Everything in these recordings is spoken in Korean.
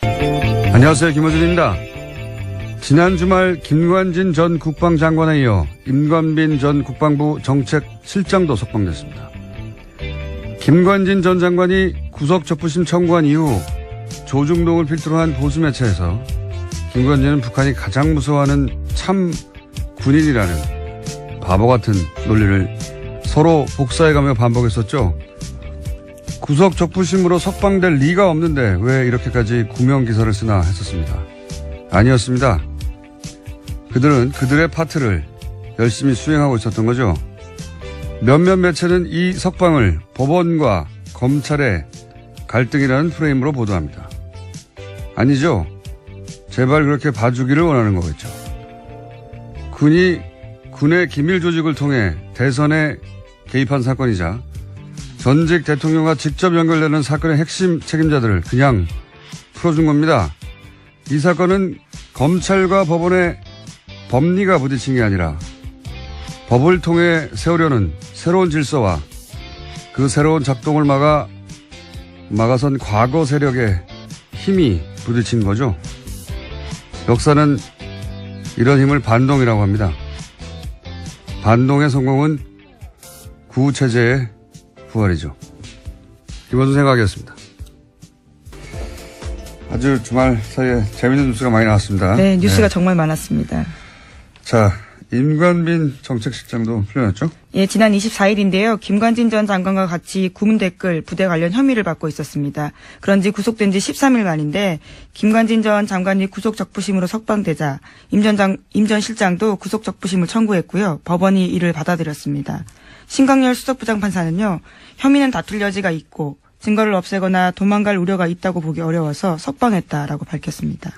안녕하세요. 김어준입니다. 지난 주말 김관진 전 국방장관에 이어 임관빈 전 국방부 정책실장도 석방됐습니다. 김관진 전 장관이 구속적부심 청구한 이후 조중동을 필두로 한 보수 매체에서 김관진은 북한이 가장 무서워하는 참 군인이라는 바보 같은 논리를 서로 복사해가며 반복했었죠. 구속적부심으로 석방될 리가 없는데 왜 이렇게까지 구명기사를 쓰나 했었습니다. 아니었습니다. 그들은 그들의 파트를 열심히 수행하고 있었던 거죠. 몇몇 매체는 이 석방을 법원과 검찰의 갈등이라는 프레임으로 보도합니다. 아니죠. 제발 그렇게 봐주기를 원하는 거겠죠. 군이 군의 기밀 조직을 통해 대선에 개입한 사건이자 전직 대통령과 직접 연결되는 사건의 핵심 책임자들을 그냥 풀어준 겁니다. 이 사건은 검찰과 법원의 법리가 부딪힌 게 아니라 법을 통해 세우려는 새로운 질서와 그 새로운 작동을 막아선 과거 세력의 힘이 부딪힌 거죠. 역사는 이런 힘을 반동이라고 합니다. 반동의 성공은 구체제의 부활이죠. 김어준 생각이었습니다. 아주 주말 사이에 재밌는 뉴스가 많이 나왔습니다. 네, 뉴스가 정말 많았습니다. 자, 임관빈 정책실장도 풀려났죠? 예, 지난 24일인데요. 김관진 전 장관과 같이 구문 댓글 부대 관련 혐의를 받고 있었습니다. 그런지 구속된 지 13일 만인데 김관진 전 장관이 구속적부심으로 석방되자 임 전 실장도 구속적부심을 청구했고요. 법원이 이를 받아들였습니다. 신광열 수석부장판사는요. 혐의는 다툴 여지가 있고 증거를 없애거나 도망갈 우려가 있다고 보기 어려워서 석방했다라고 밝혔습니다.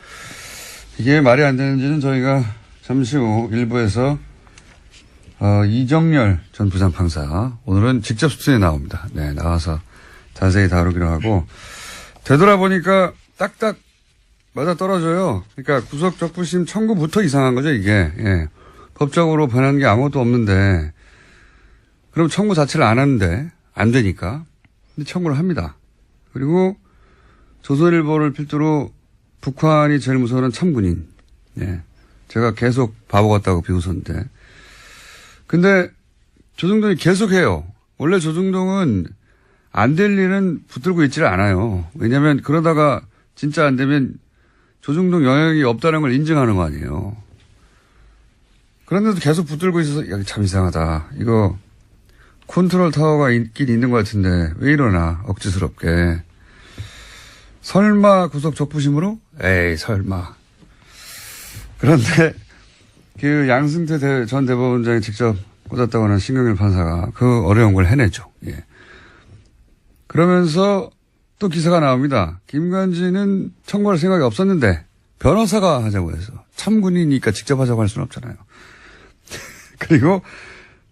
이게 말이 안 되는지는 저희가 잠시 후 일부에서 이정열 전 부장판사 오늘은 직접 수준에 나옵니다. 네, 나와서 자세히 다루기로 하고 되돌아보니까 딱딱 맞아 떨어져요. 그러니까 구속적부심 청구부터 이상한 거죠, 이게. 예. 법적으로 변한 게 아무것도 없는데 그럼 청구 자체를 안 하는데 안 되니까 근데 청구를 합니다. 그리고 조선일보를 필두로 북한이 제일 무서워하는 참군인. 예. 제가 계속 바보 같다고 비웃었는데. 근데 조중동이 계속 해요. 원래 조중동은 안 될 일은 붙들고 있지를 않아요. 왜냐하면 그러다가 진짜 안 되면 조중동 영향이 없다는 걸 인정하는 거 아니에요. 그런데도 계속 붙들고 있어서 야, 참 이상하다. 이거 컨트롤 타워가 있긴 있는 것 같은데 왜 이러나 억지스럽게. 설마 구속적부심으로? 에이 설마. 그런데 그 양승태 전 대법원장이 직접 꽂았다고 하는 신광열 판사가 그 어려운 걸 해냈죠. 예. 그러면서 또 기사가 나옵니다. 김관진은 청구할 생각이 없었는데 변호사가 하자고 해서 참군이니까 직접 하자고 할 수는 없잖아요. 그리고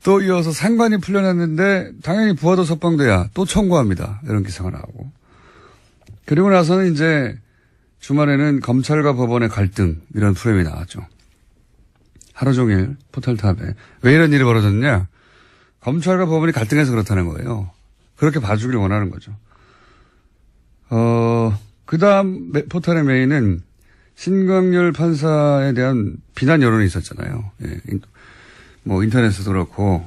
또 이어서 상관이 풀려났는데 당연히 부하도 석방돼야 또 청구합니다. 이런 기사가 나오고. 그리고 나서는 이제 주말에는 검찰과 법원의 갈등 이런 프레임이 나왔죠. 하루 종일 포털탑에. 왜 이런 일이 벌어졌냐. 검찰과 법원이 갈등해서 그렇다는 거예요. 그렇게 봐주길 원하는 거죠. 그 다음 포털의 메인은 신광열 판사에 대한 비난 여론이 있었잖아요. 예. 뭐 인터넷에도 그렇고.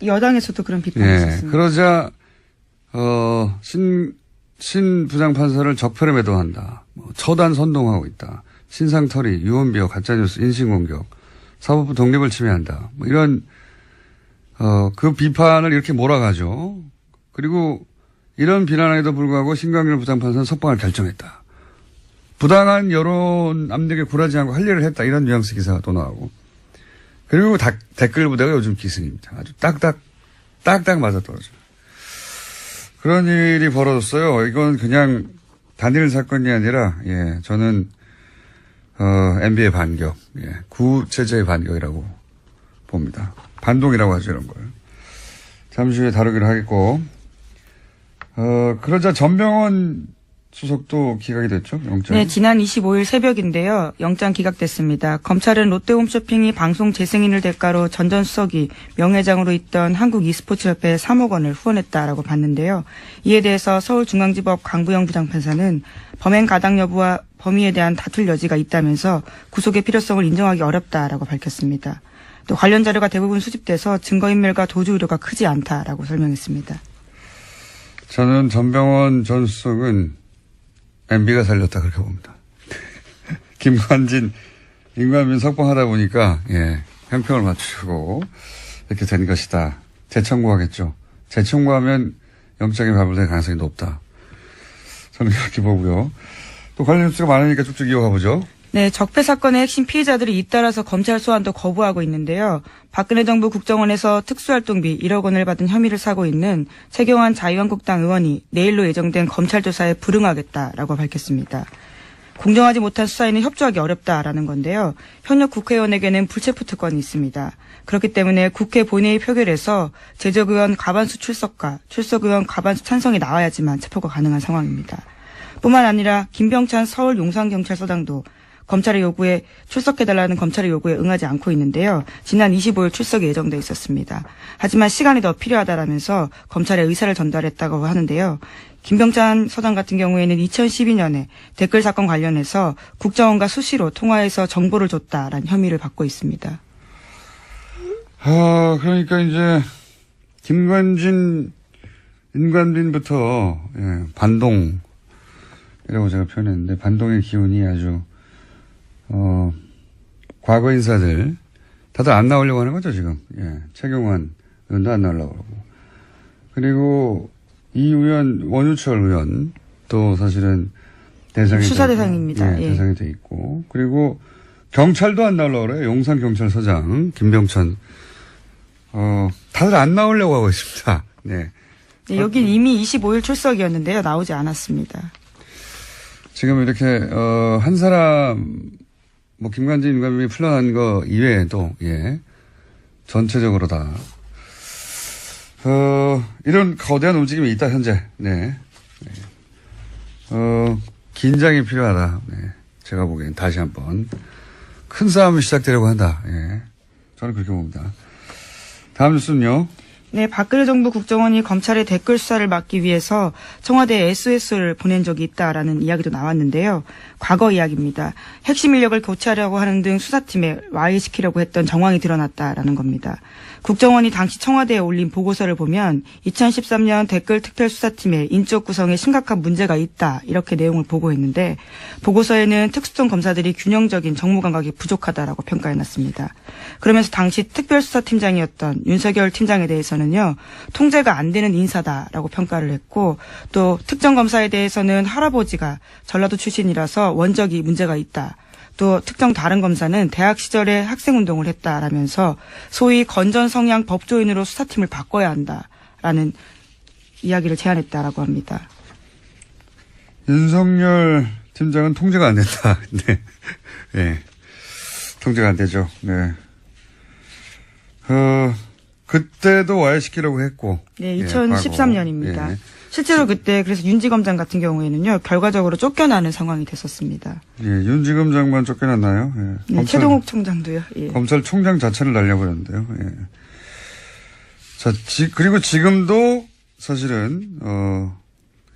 여당에서도 그런 비판이 있었습니다. 그러자 신 부장판사를 적폐로 매도한다. 뭐 처단 선동하고 있다. 신상털이, 유언비어, 가짜뉴스, 인신공격, 사법부 독립을 침해한다. 뭐 이런 그 비판을 이렇게 몰아가죠. 그리고 이런 비난에도 불구하고 신광열 부장판사는 석방을 결정했다. 부당한 여론 압력에 굴하지 않고 할 일을 했다. 이런 뉘앙스 기사가 또 나오고. 그리고 댓글 부대가 요즘 기승입니다. 아주 딱딱 맞아떨어져요. 그런 일이 벌어졌어요. 이건 그냥 단일 사건이 아니라, 예, 저는, MB의 반격, 예, 구체제의 반격이라고 봅니다. 반동이라고 하죠, 이런 걸. 잠시 후에 다루기로 하겠고, 그러자 전병헌 수석도 기각이 됐죠, 영장이? 네, 지난 25일 새벽인데요. 영장 기각됐습니다. 검찰은 롯데홈쇼핑이 방송 재승인을 대가로 전 전 수석이 명예회장으로 있던 한국e스포츠협회에 3억 원을 후원했다라고 봤는데요. 이에 대해서 서울중앙지법 강부영 부장판사는 범행 가당 여부와 범위에 대한 다툴 여지가 있다면서 구속의 필요성을 인정하기 어렵다라고 밝혔습니다. 또 관련 자료가 대부분 수집돼서 증거인멸과 도주 우려가 크지 않다라고 설명했습니다. 저는 전병헌 전 수석은 MB가 살렸다 그렇게 봅니다. 김관진, 임관빈 석방하다 보니까 형평을 맞추고 이렇게 된 것이다. 재청구하겠죠. 재청구하면 영장이 발부될 가능성이 높다. 저는 그렇게 보고요. 또 관련 뉴스가 많으니까 쭉쭉 이어가 보죠. 네, 적폐 사건의 핵심 피의자들이 잇따라서 검찰 소환도 거부하고 있는데요. 박근혜 정부 국정원에서 특수활동비 1억 원을 받은 혐의를 사고 있는 최경환 자유한국당 의원이 내일로 예정된 검찰 조사에 불응하겠다라고 밝혔습니다. 공정하지 못한 수사에는 협조하기 어렵다라는 건데요. 현역 국회의원에게는 불체포 특권이 있습니다. 그렇기 때문에 국회 본회의 표결에서 제적 의원 과반수 출석과 출석 의원 과반수 찬성이 나와야지만 체포가 가능한 상황입니다. 뿐만 아니라 김병찬 서울 용산경찰서장도 검찰의 요구에 출석해달라는 검찰의 요구에 응하지 않고 있는데요. 지난 25일 출석이 예정돼 있었습니다. 하지만 시간이 더 필요하다라면서 검찰에 의사를 전달했다고 하는데요. 김병찬 서장 같은 경우에는 2012년에 댓글 사건 관련해서 국정원과 수시로 통화해서 정보를 줬다라는 혐의를 받고 있습니다. 그러니까 이제 김관진, 임관빈부터 반동이라고 제가 표현했는데 반동의 기운이 아주 과거 인사들 다들 안 나오려고 하는 거죠 지금. 최경환 의원도 안 나오려고 하고, 그리고 이 의원 원유철 의원 또 사실은 대상이 수사 대상입니다. 대상이 돼 있고, 그리고 경찰도 안 나오려고 그래요. 용산 경찰서장 김병천. 다들 안 나오려고 하고 있습니다. 네. 네, 여긴 이미 25일 출석이었는데요. 나오지 않았습니다. 지금 이렇게 한 사람 김관진, 임관빈이 풀려난 거 이외에도 전체적으로 다 이런 거대한 움직임이 있다 현재. 네. 긴장이 필요하다. 네. 제가 보기엔 다시 한번 큰 싸움이 시작되려고 한다. 저는 그렇게 봅니다. 다음 뉴스는요. 네, 박근혜 정부 국정원이 검찰의 댓글 수사를 막기 위해서 청와대에 SOS를 보낸 적이 있다라는 이야기도 나왔는데요. 과거 이야기입니다. 핵심 인력을 교체하려고 하는 등 수사팀에 와해시키려고 했던 정황이 드러났다라는 겁니다. 국정원이 당시 청와대에 올린 보고서를 보면 2013년 댓글 특별수사팀의 인적 구성에 심각한 문제가 있다, 이렇게 내용을 보고했는데 보고서에는 특수통 검사들이 균형적인 정무 감각이 부족하다라고 평가해놨습니다. 그러면서 당시 특별수사팀장이었던 윤석열 팀장에 대해서는요, 통제가 안 되는 인사다라고 평가를 했고, 또 특정 검사에 대해서는 할아버지가 전라도 출신이라서 원적이 문제가 있다. 또 특정 다른 검사는 대학 시절에 학생운동을 했다라면서 소위 건전 성향 법조인으로 수사팀을 바꿔야 한다라는 이야기를 제안했다라고 합니다. 윤석열 팀장은 통제가 안 된다. 네. 네. 통제가 안 되죠. 네. 그때도 와해시키려고 했고. 네, 2013년입니다. 실제로 그때 그래서 윤지검장 같은 경우에는요, 결과적으로 쫓겨나는 상황이 됐었습니다. 윤지검장만 쫓겨났나요? 네, 최동욱 총장도요. 검찰총장 자체를 날려버렸는데요. 자, 그리고 지금도 사실은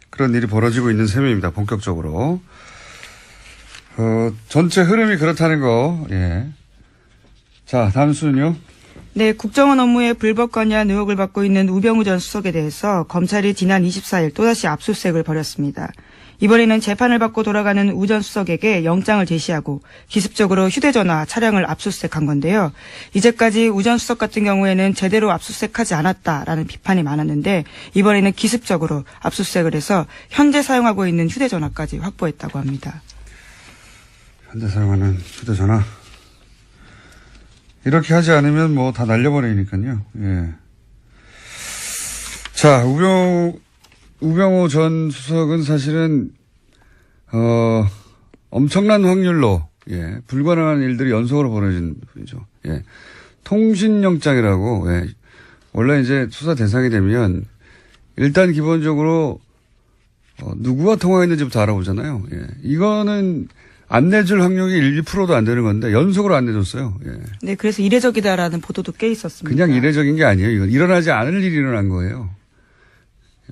그런 일이 벌어지고 있는 셈입니다. 본격적으로. 전체 흐름이 그렇다는 거. 자, 다음 수는요. 네, 국정원 업무에 불법 관여한 의혹을 받고 있는 우병우 전 수석에 대해서 검찰이 지난 24일 또다시 압수수색을 벌였습니다. 이번에는 재판을 받고 돌아가는 우 전 수석에게 영장을 제시하고 기습적으로 휴대전화 차량을 압수수색한 건데요. 이제까지 우 전 수석 같은 경우에는 제대로 압수수색하지 않았다라는 비판이 많았는데 이번에는 기습적으로 압수수색을 해서 현재 사용하고 있는 휴대전화까지 확보했다고 합니다. 현재 사용하는 휴대전화. 이렇게 하지 않으면 다 날려버리니까요. 자, 우병우 전 수석은 사실은, 엄청난 확률로, 불가능한 일들이 연속으로 벌어진 분이죠. 통신영장이라고, 원래 이제 수사 대상이 되면, 일단 기본적으로, 누구와 통화했는지부터 알아보잖아요. 예. 이거는 안 내줄 확률이 1%도 안 되는 건데 연속으로 안 내줬어요. 예. 네, 그래서 이례적이다라는 보도도 꽤 있었습니다. 그냥 이례적인 게 아니에요. 이건 일어나지 않을 일이 일어난 거예요.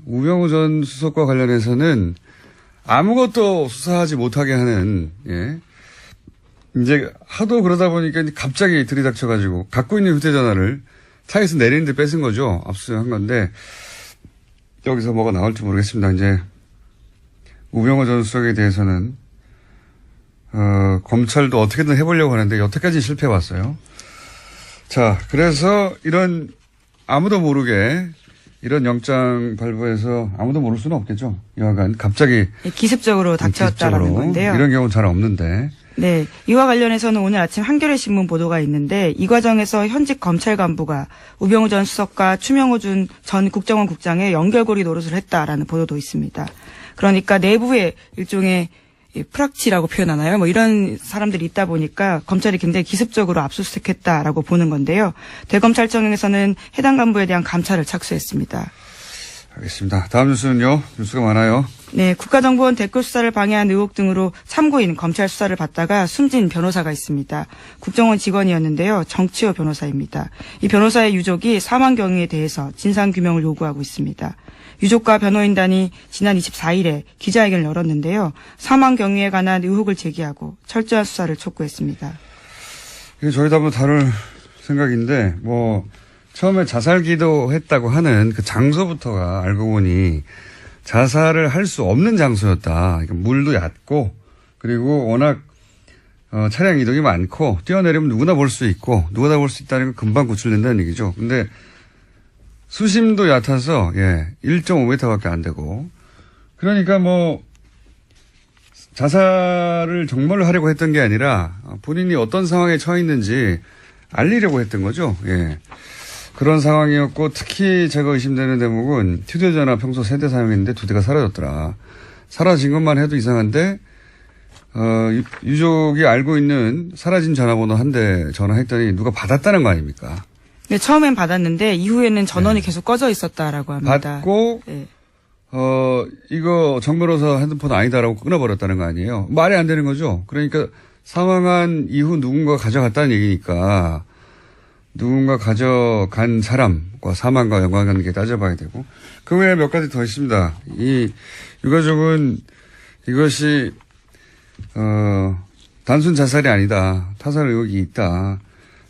우병우 전 수석과 관련해서는 아무것도 수사하지 못하게 하는, 예. 이제 하도 그러다 보니까 갑자기 들이닥쳐가지고 갖고 있는 휴대전화를 차에서 내리는데 뺏은 거죠. 압수수색한 건데 여기서 뭐가 나올지 모르겠습니다. 이제 우병우 전 수석에 대해서는 검찰도 어떻게든 해보려고 하는데 여태까지 실패해왔어요. 자, 그래서 이런 아무도 모르게 이런 영장 발부해서 아무도 모를 수는 없겠죠. 여하간 갑자기 기습적으로 닥쳤다라는 건데요. 이런 경우는 잘 없는데. 네, 이와 관련해서는 오늘 아침 한겨레 신문 보도가 있는데 이 과정에서 현직 검찰 간부가 우병우 전 수석과 추명호 전 국정원 국장의 연결고리 노릇을 했다라는 보도도 있습니다. 그러니까 내부에 일종의 프락치라고 표현하나요? 뭐 이런 사람들이 있다 보니까 검찰이 굉장히 기습적으로 압수수색했다라고 보는 건데요. 대검찰청에서는 해당 간부에 대한 감찰을 착수했습니다. 알겠습니다. 다음 뉴스는요. 뉴스가 많아요. 네, 국가정보원 댓글 수사를 방해한 의혹 등으로 참고인 검찰 수사를 받다가 숨진 변호사가 있습니다. 국정원 직원이었는데요. 정치호 변호사입니다. 이 변호사의 유족이 사망 경위에 대해서 진상규명을 요구하고 있습니다. 유족과 변호인단이 지난 24일에 기자회견을 열었는데요. 사망 경위에 관한 의혹을 제기하고 철저한 수사를 촉구했습니다. 이게 저희도 한번 다룰 생각인데 처음에 자살 기도했다고 하는 그 장소부터가 알고 보니 자살을 할 수 없는 장소였다. 그러니까 물도 얕고 그리고 워낙 차량 이동이 많고 뛰어내리면 누구나 볼 수 있고 누구나 볼 수 있다는 건 금방 구출된다는 얘기죠. 근데 수심도 얕아서 1.5m밖에 안 되고 그러니까 자살을 정말로 하려고 했던 게 아니라 본인이 어떤 상황에 처해 있는지 알리려고 했던 거죠. 예. 그런 상황이었고 특히 제가 의심되는 대목은 휴대전화 평소 3대 사용했는데 2대가 사라졌더라. 사라진 것만 해도 이상한데 유족이 알고 있는 사라진 전화번호 1대 전화했더니 누가 받았다는 거 아닙니까? 네, 처음엔 받았는데 이후에는 전원이 계속 꺼져 있었다라고 합니다. 받고 네. 이거 정 변호사 핸드폰 아니다라고 끊어버렸다는 거 아니에요? 말이 안 되는 거죠. 그러니까 사망한 이후 누군가 가져갔다는 얘기니까 누군가 가져간 사람과 사망과 연관관계 따져봐야 되고 그 외에 몇 가지 더 있습니다. 이 유가족은 이것이 단순 자살이 아니다. 타살 의혹이 있다.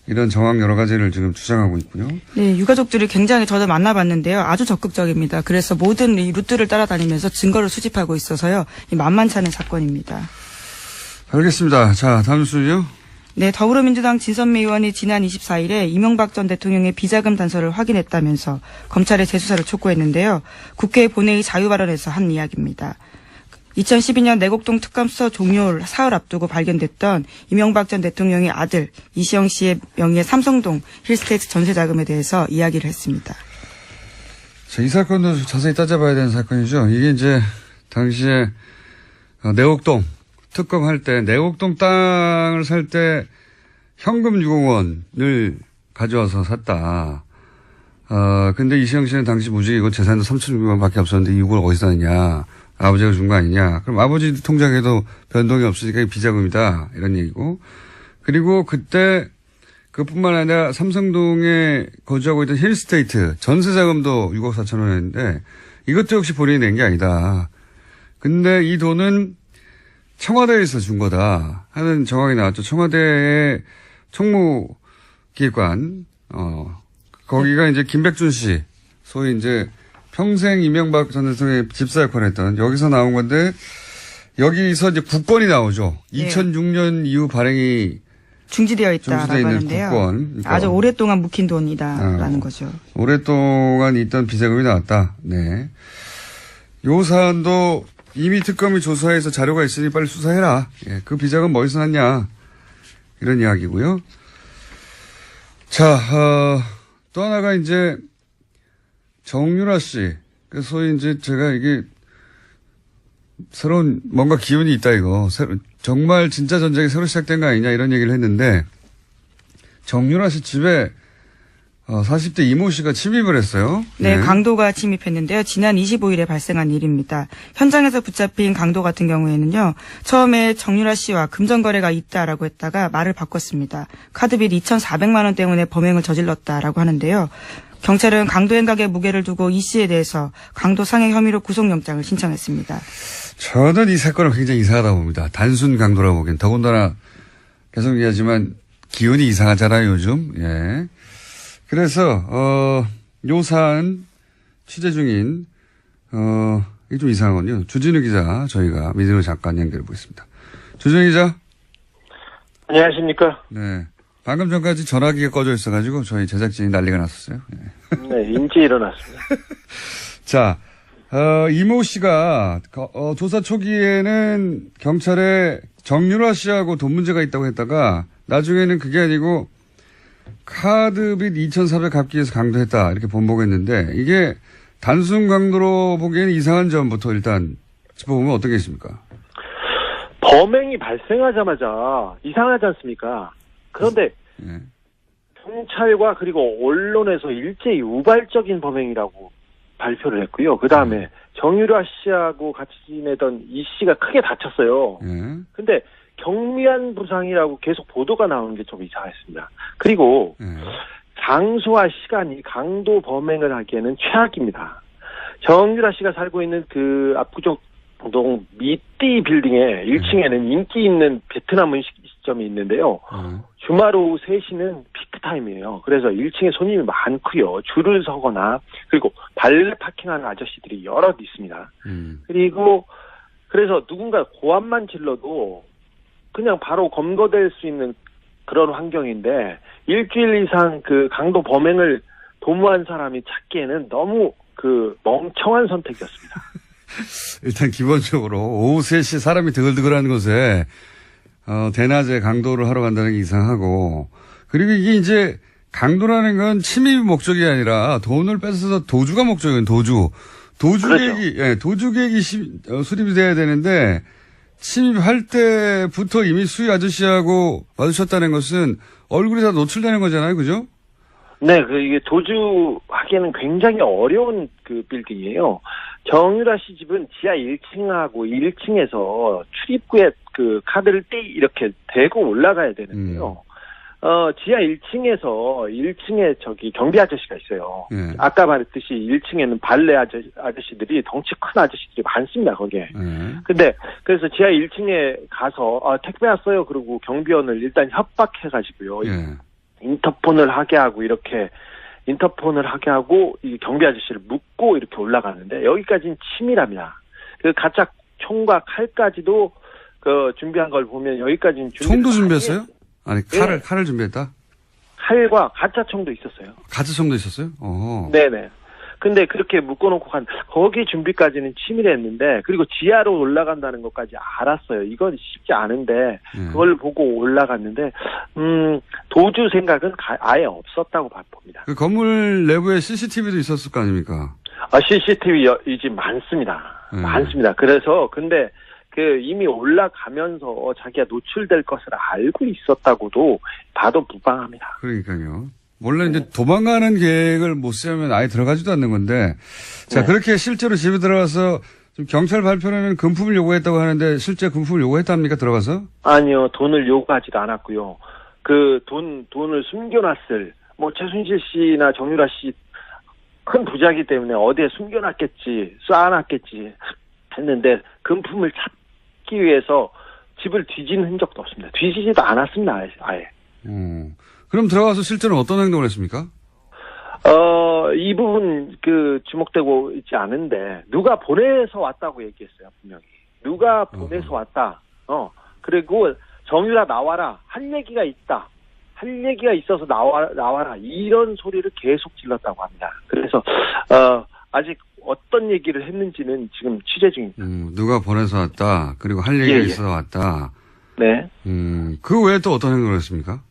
이런 정황 여러 가지를 지금 주장하고 있고요. 네, 유가족들이 굉장히 저도 만나봤는데요. 아주 적극적입니다. 그래서 모든 이 루트를 따라다니면서 증거를 수집하고 있어서요. 만만치 않은 사건입니다. 알겠습니다. 자, 다음 뉴스요. 네, 더불어민주당 진선미 의원이 지난 24일에 이명박 전 대통령의 비자금 단서를 확인했다면서 검찰에 재수사를 촉구했는데요. 국회 본회의 자유 발언에서 한 이야기입니다. 2012년 내곡동 특감 수사 종료 사흘 앞두고 발견됐던 이명박 전 대통령의 아들 이시영 씨의 명의의 삼성동 힐스테이트 전세 자금에 대해서 이야기를 했습니다. 자, 이 사건도 자세히 따져봐야 되는 사건이죠. 이게 이제 당시에 내곡동 특검할 때 내곡동 땅을 살 때 현금 6억 원을 가져와서 샀다. 근데 이시영 씨는 당시 무직이고 재산도 3,600만 밖에 없었는데 6억 어디서 샀느냐. 아버지가 준 거 아니냐. 그럼 아버지 통장에도 변동이 없으니까 이게 비자금이다. 이런 얘기고. 그리고 그때 그뿐만 아니라 삼성동에 거주하고 있던 힐스테이트 전세 자금도 6억 4천 원이었는데 이것도 역시 본인이 낸 게 아니다. 근데 이 돈은 청와대에서 준 거다 하는 정황이 나왔죠. 청와대의 총무기관, 거기가 이제 김백준 씨, 소위 이제 평생 이명박 전 대통령의 집사 역할을 했던 여기서 나온 건데 여기서 이제 국권이 나오죠. 네. 2006년 이후 발행이 중지되어 있다라고 하는데요. 국권. 그러니까 아주 오랫동안 묵힌 돈이다라는 거죠. 오랫동안 있던 비자금이 나왔다. 네. 요 사안도 이미 특검이 조사해서 자료가 있으니 빨리 수사해라. 예, 그 비자금 어디서 났냐. 이런 이야기고요. 자, 또 하나가 이제 정유라 씨. 소위 이제 제가 이게 새로운 뭔가 기운이 있다 이거. 정말 진짜 전쟁이 새로 시작된 거 아니냐 이런 얘기를 했는데 정유라 씨 집에 40대 이모 씨가 침입을 했어요. 네, 강도가 침입했는데요. 지난 25일에 발생한 일입니다. 현장에서 붙잡힌 강도 같은 경우에는요. 처음에 정유라 씨와 금전거래가 있다라고 했다가 말을 바꿨습니다. 카드빚 2,400만 원 때문에 범행을 저질렀다라고 하는데요. 경찰은 강도 행각의 무게를 두고 이 씨에 대해서 강도 상해 혐의로 구속영장을 신청했습니다. 저는 이 사건은 굉장히 이상하다고 봅니다. 단순 강도라고 보기엔. 더군다나 계속 얘기하지만 기운이 이상하잖아요, 요즘. 예. 그래서, 요 사안 취재 중인, 이게 좀 이상하군요. 주진우 기자, 저희가 민진우 잠깐 연결해 보겠습니다. 주진우 기자. 안녕하십니까. 네. 방금 전까지 전화기가 꺼져 있어가지고 저희 제작진이 난리가 났었어요. 네. 네, 인지 일어났습니다. 자, 이모 씨가, 조사 초기에는 경찰에 정유라 씨하고 돈 문제가 있다고 했다가 나중에는 그게 아니고 카드빚 2,400 갚기 위해서 강도했다. 이렇게 번복했는데 이게 단순 강도로 보기에는 이상한 점부터 일단 짚어보면 어떤 게 있습니까? 범행이 발생하자마자 이상하지 않습니까? 그런데 예. 경찰과 그리고 언론에서 일제히 우발적인 범행이라고 발표를 했고요. 그 다음에 정유라 씨하고 같이 지내던 이 씨가 크게 다쳤어요. 예. 근데 경미한 부상이라고 계속 보도가 나오는 게 좀 이상했습니다. 그리고 예. 장소와 시간이 강도 범행을 하기에는 최악입니다. 정유라 씨가 살고 있는 그 압구정 동 미띠 빌딩의 1층에는 인기 있는 베트남 음식점이 있는데요. 주말 오후 3시는 피크타임이에요. 그래서 1층에 손님이 많고요. 줄을 서거나 그리고 발레 파킹하는 아저씨들이 여럿 있습니다. 그리고 그래서 누군가 고함만 질러도 그냥 바로 검거될 수 있는 그런 환경인데 일주일 이상 그 강도 범행을 도모한 사람이 찾기에는 너무 그 멍청한 선택이었습니다. 일단 기본적으로 오후 3시 사람이 드글드글하는 곳에 대낮에 강도를 하러 간다는 게 이상하고 그리고 이게 이제 강도라는 건 침입이 목적이 아니라 돈을 뺏어서 도주가 목적이에요. 도주객이 그렇죠. 예, 도주객이 수립이 돼야 되는데 침입할 때부터 이미 수위 아저씨하고 마주쳤다는 것은 얼굴이 다 노출되는 거잖아요. 그죠? 네, 이게 도주하기에는 굉장히 어려운 그 빌딩이에요. 정유라 씨 집은 지하 1층하고 1층에서 출입구에 그 카드를 이렇게 대고 올라가야 되는데요. 지하 1층에서 1층에 저기 경비 아저씨가 있어요. 예. 아까 말했듯이 1층에는 발레 아저씨들이 덩치 큰 아저씨들이 많습니다, 거기에. 근데 그래서 지하 1층에 가서 택배 왔어요. 그리고 경비원을 일단 협박해가지고요. 예. 인터폰을 하게 하고 이 경비 아저씨를 묶고 이렇게 올라가는데 여기까지는 치밀합니다. 그 가짜 총과 칼까지도 그 준비한 걸 보면 여기까지는 총도 준비했어요? 아니 네. 칼을 준비했다? 칼과 가짜 총도 있었어요. 가짜 총도 있었어요? 어허. 네네. 근데 그렇게 묶어놓고 거기 준비까지는 치밀했는데 그리고 지하로 올라간다는 것까지 알았어요. 이건 쉽지 않은데 그걸 보고 올라갔는데 도주 생각은 아예 없었다고 봅니다. 그 건물 내부에 CCTV도 있었을 거 아닙니까? CCTV 이제 많습니다. 많습니다. 그래서 근데 그 이미 올라가면서 자기가 노출될 것을 알고 있었다고도 봐도 무방합니다. 그러니까요. 원래 이제 도망가는 계획을 못 세우면 아예 들어가지도 않는 건데, 자, 네. 그렇게 실제로 집에 들어가서 지금 경찰 발표는 금품을 요구했다고 하는데 실제 금품을 요구했답니까? 들어가서? 아니요, 돈을 요구하지도 않았고요. 그 돈을 숨겨놨을 최순실 씨나 정유라 씨 큰 부자이기 때문에 어디에 숨겨놨겠지, 쌓아놨겠지 했는데 금품을 찾기 위해서 집을 뒤진 흔적도 없습니다. 뒤지지도 않았습니다, 아예. 그럼 들어가서 실제로 어떤 행동을 했습니까? 이 부분 주목되고 있지 않은데 누가 보내서 왔다고 얘기했어요, 분명히. 누가 보내서 왔다. 그리고 정유라 나와라. 할 얘기가 있다. 할 얘기가 있어서 나와라. 이런 소리를 계속 질렀다고 합니다. 그래서 아직 어떤 얘기를 했는지는 지금 취재 중입니다. 누가 보내서 왔다. 그리고 할 얘기가 있어서 왔다. 네. 그 외에 또 어떤 행동을 했습니까?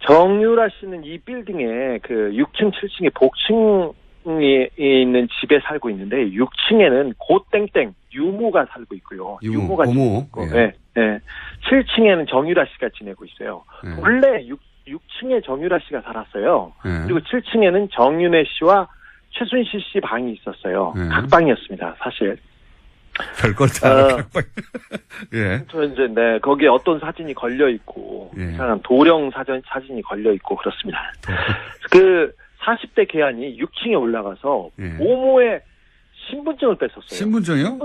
정유라 씨는 이 빌딩에 그 6층, 7층에 복층에 있는 집에 살고 있는데 6층에는 고땡땡 유모가 살고 있고요. 유모가 고모. 있고, 네. 7층에는 정유라 씨가 지내고 있어요. 원래 6층에 정유라 씨가 살았어요. 네. 그리고 7층에는 정윤회 씨와 최순실 씨 방이 있었어요. 네. 각방이었습니다, 사실. 별걸 다. 예. 저 이제, 네, 거기에 어떤 사진이 걸려있고, 예. 이상한 도령 사진이 걸려있고, 그렇습니다. 그 40대 계안이 6층에 올라가서 예. 모모의 신분증을 뺐었어요. 신분증이요?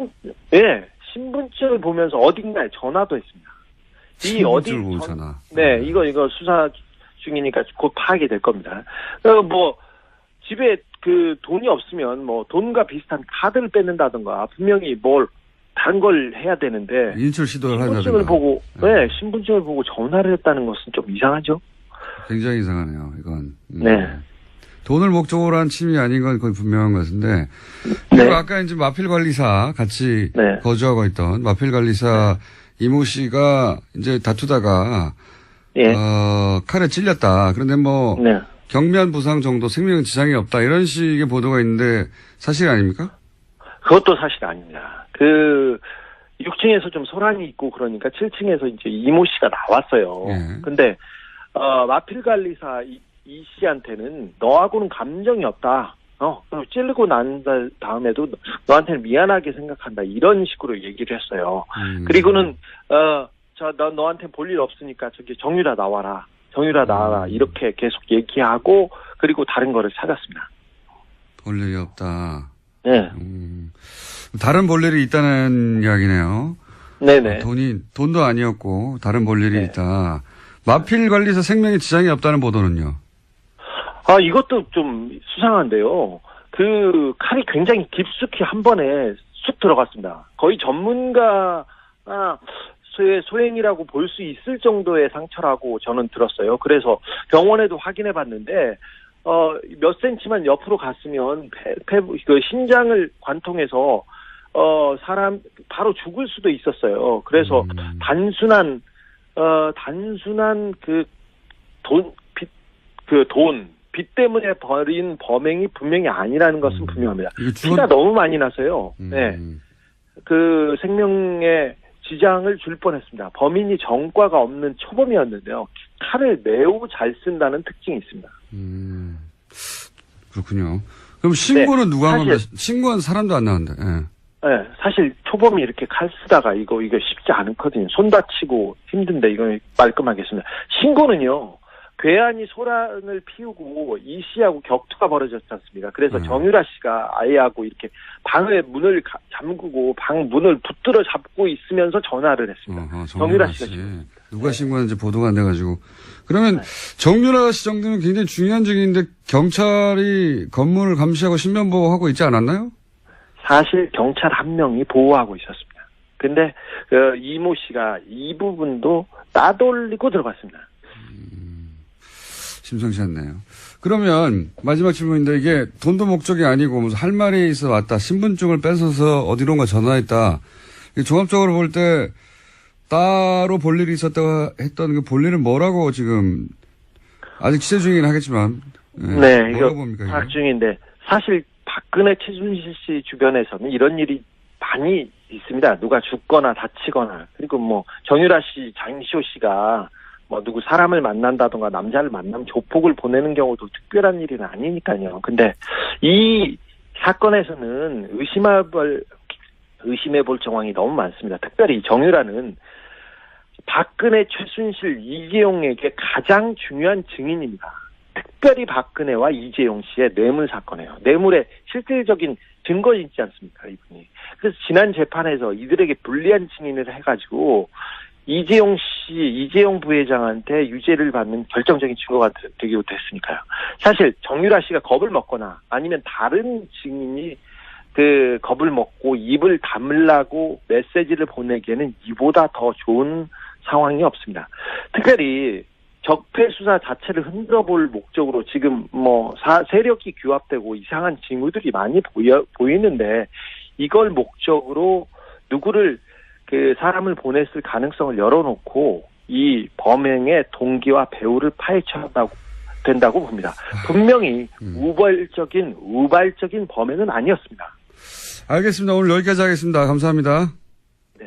네, 신분증을 보면서 어딘가에 전화도 했습니다. 이 어디 신분증을 보잖아. 네, 이거 수사 중이니까 곧 파악이 될 겁니다. 뭐 집에 그 돈이 없으면 뭐 돈과 비슷한 카드를 뺏는다든가 분명히 뭘 다른 걸 해야 되는데 인출 시도를 신분증을 한다든가. 보고 신분증을 보고 전화를 했다는 것은 좀 이상하죠. 굉장히 이상하네요. 이건. 네. 돈을 목적으로 한 침이 아닌 건 거의 분명한 것 같은데. 네. 그리고 아까 이제 마필 관리사 같이 네. 거주하고 있던 마필 관리사 이모 씨가 이제 다투다가 예. 칼에 찔렸다. 그런데 뭐 네. 경미한 부상 정도 생명 지장이 없다. 이런 식의 보도가 있는데 사실 아닙니까? 그것도 사실 아닙니다. 그 6층에서 좀 소란이 있고 그러니까 7층에서 이제 이모 씨가 나왔어요. 예. 근데 마필 관리사 이 씨한테는 너하고는 감정이 없다. 찌르고 난 다음에도 너한테는 미안하게 생각한다. 이런 식으로 얘기를 했어요. 그리고는 나 너한테 볼 일 없으니까 저기 정유라 나와라. 정유라 나와라. 이렇게 계속 얘기하고 그리고 다른 거를 찾았습니다. 볼 일이 없다. 네. 다른 볼 일이 있다는 이야기네요. 네네. 돈도 아니었고 다른 볼 일이 네. 있다. 마필 관리사 생명에 지장이 없다는 보도는요. 이것도 좀 수상한데요. 그 칼이 굉장히 깊숙이 한 번에 쑥 들어갔습니다. 거의 전문가 소행이라고 볼 수 있을 정도의 상처라고 저는 들었어요. 그래서 병원에도 확인해 봤는데 몇 센치만 옆으로 갔으면 그 신장을 관통해서 사람 바로 죽을 수도 있었어요. 그래서 단순한 빚 때문에 벌인 범행이 분명히 아니라는 것은 분명합니다. 피가 너무 많이 나서요. 네. 그 생명에 지장을 줄 뻔했습니다. 범인이 전과가 없는 초범이었는데요. 칼을 매우 잘 쓴다는 특징이 있습니다. 그렇군요. 그럼 신고는 누가 한 겁니까? 사실- 신고한 사람도 안 나왔는데. 예. 네, 사실 초범이 이렇게 칼 쓰다가 이거 쉽지 않거든요. 손 다치고 힘든데 이거 말끔하겠습니다. 신고는요. 괴한이 소란을 피우고 이 씨하고 격투가 벌어졌지 않습니까? 그래서 정유라 씨가 아이하고 이렇게 방의 문을 잠그고 방 문을 붙들어 잡고 있으면서 전화를 했습니다. 정유라 씨가 누가 신고하는지 보도가 안 돼가지고. 그러면 정유라 씨 정도는 굉장히 중요한 증인인데 경찰이 건물을 감시하고 신변보호하고 있지 않았나요? 사실 경찰 한 명이 보호하고 있었습니다. 근데 이모 씨가 이 부분도 따돌리고 들어갔습니다. 심상치 않네요. 그러면 마지막 질문인데 이게 돈도 목적이 아니고 무슨 할 말이 있어 왔다. 신분증을 뺏어서 어디론가 전화했다. 종합적으로 볼 때 따로 볼 일이 있었다고 했던 그 볼 일은 뭐라고 지금 아직 취재 중이긴 하겠지만. 네, 이거 봅니까, 파악 중인데 사실 박근혜 최순실 씨 주변에서는 이런 일이 많이 있습니다. 누가 죽거나 다치거나 그리고 뭐 정유라 씨, 장시호 씨가 뭐 누구 사람을 만난다던가 남자를 만나면 조폭을 보내는 경우도 특별한 일은 아니니까요. 근데 이 사건에서는 의심해볼 정황이 너무 많습니다. 특별히 정유라는 박근혜, 최순실, 이재용에게 가장 중요한 증인입니다. 특별히 박근혜와 이재용 씨의 뇌물 사건이에요. 뇌물의 실질적인 증거 있지 않습니까, 이분이. 그래서 지난 재판에서 이들에게 불리한 증인을 해가지고 이재용 부회장한테 유죄를 받는 결정적인 증거가 되기도 했으니까요. 사실 정유라 씨가 겁을 먹거나 아니면 다른 증인이 그 겁을 먹고 입을 다물라고 메시지를 보내기에는 이보다 더 좋은 상황이 없습니다. 특별히 적폐 수사 자체를 흔들어볼 목적으로 지금 뭐 세력이 규합되고 이상한 징후들이 많이 보이는데 이걸 목적으로 누구를 그 사람을 보냈을 가능성을 열어놓고 이 범행의 동기와 배후를 파헤쳐야 된다고 봅니다. 분명히 우발적인 범행은 아니었습니다. 알겠습니다. 오늘 여기까지 하겠습니다. 감사합니다. 네.